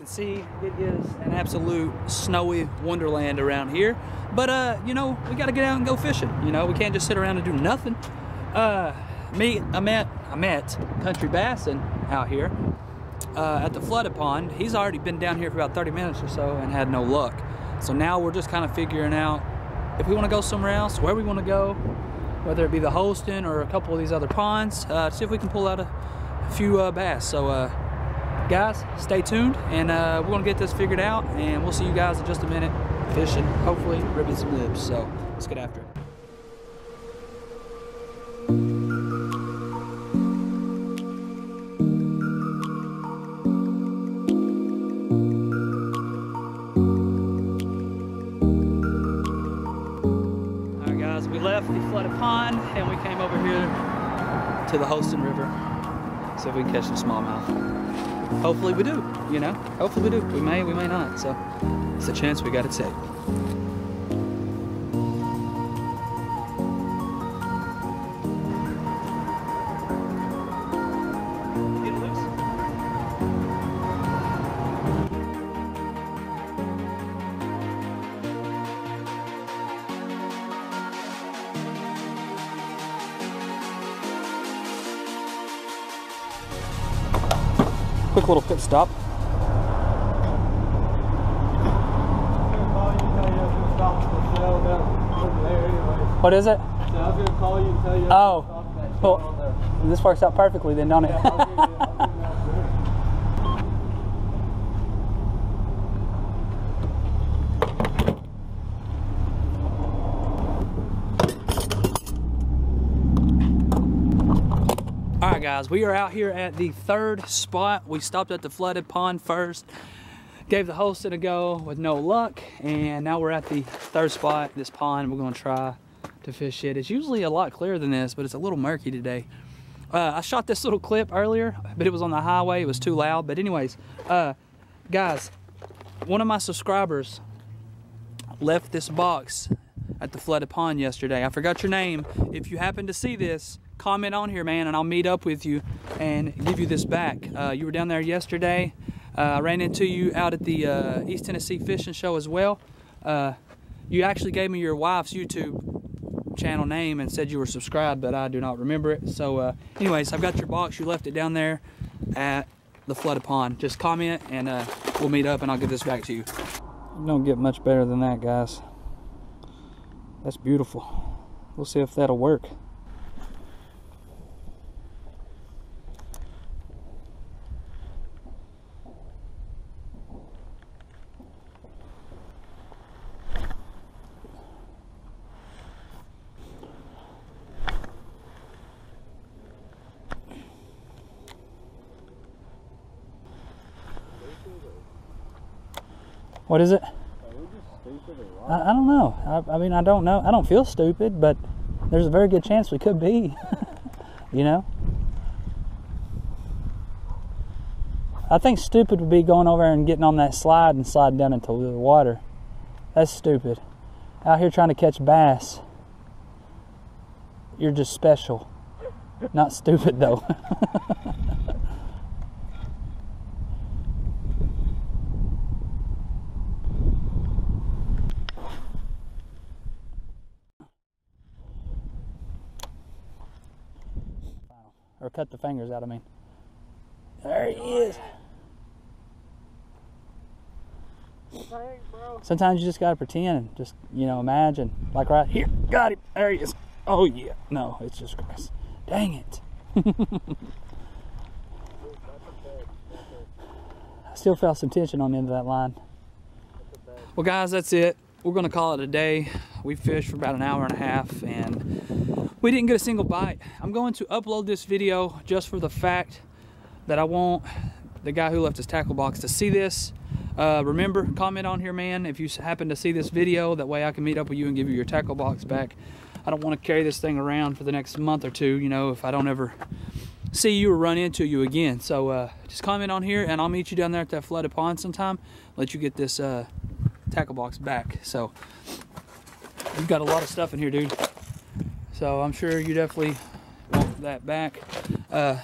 can see, it is an absolute snowy wonderland around here. But you know, we got to get out and go fishing. You know, we can't just sit around and do nothing. I met Country Bassin out here at the flooded pond. He's already been down here for about 30 minutes or so and had no luck. So now we're just kind of figuring out if we want to go somewhere else, where we want to go, whether it be the Holston or a couple of these other ponds, to see if we can pull out a few bass. So guys, stay tuned, and we're gonna get this figured out, and we'll see you guys in just a minute fishing, hopefully ribbing some libs. So let's get after it. Alright guys, we left the flooded pond and we came over here to the Holston River. See if we can catch some smallmouth. Hopefully we do, you know? Hopefully we do. We may not. So it's a chance we gotta take. Get it loose. Quick little pit stop. What is it? So I was going to call you and tell you. Oh, well, this works out perfectly then, don't it? Alright guys, we are out here at the third spot. We stopped at the flooded pond first, gave the Holston a go with no luck, and now we're at the third spot, this pond. We're going to try to fish it. It's usually a lot clearer than this, but it's a little murky today. I shot this little clip earlier, but it was on the highway. It was too loud. But anyways, guys, one of my subscribers left this box at the flooded pond yesterday. I forgot your name. If you happen to see this, comment on here, man, and I'll meet up with you and give you this back. You were down there yesterday. I ran into you out at the East Tennessee Fishing Show as well. You actually gave me your wife's YouTube channel name and said you were subscribed, but I do not remember it. So anyways, I've got your box. You left it down there at the flooded pond. Just comment and we'll meet up and I'll give this back to you. You don't get much better than that, guys. That's beautiful. We'll see if that'll work. What is it? Are we just stupid or what? I don't know. I mean, I don't know. I don't feel stupid, but there's a very good chance we could be. You know? I think stupid would be going over and getting on that slide and sliding down into the water. That's stupid. Out here trying to catch bass. You're just special. Not stupid, though. Or cut the fingers out, I mean. There he is. Sometimes you just gotta pretend, just, you know, imagine. Like right here, got him, there he is. Oh yeah, no, it's just grass. Dang it. I still felt some tension on the end of that line. Well guys, that's it. We're gonna call it a day. We fished for about an hour and a half and we didn't get a single bite. I'm going to upload this video just for the fact that I want the guy who left his tackle box to see this. Remember, comment on here, man, if you happen to see this video. That way I can meet up with you and give you your tackle box back. I don't want to carry this thing around for the next month or two, you know, if I don't ever see you or run into you again. So just comment on here and I'll meet you down there at that flooded pond sometime. Let you get this tackle box back. So you've got a lot of stuff in here, dude. So I'm sure you definitely want that back.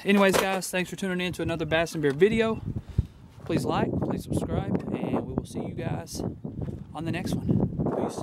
Anyways, guys, thanks for tuning in to another Bass and Beer video. Please like, please subscribe, and we will see you guys on the next one. Peace.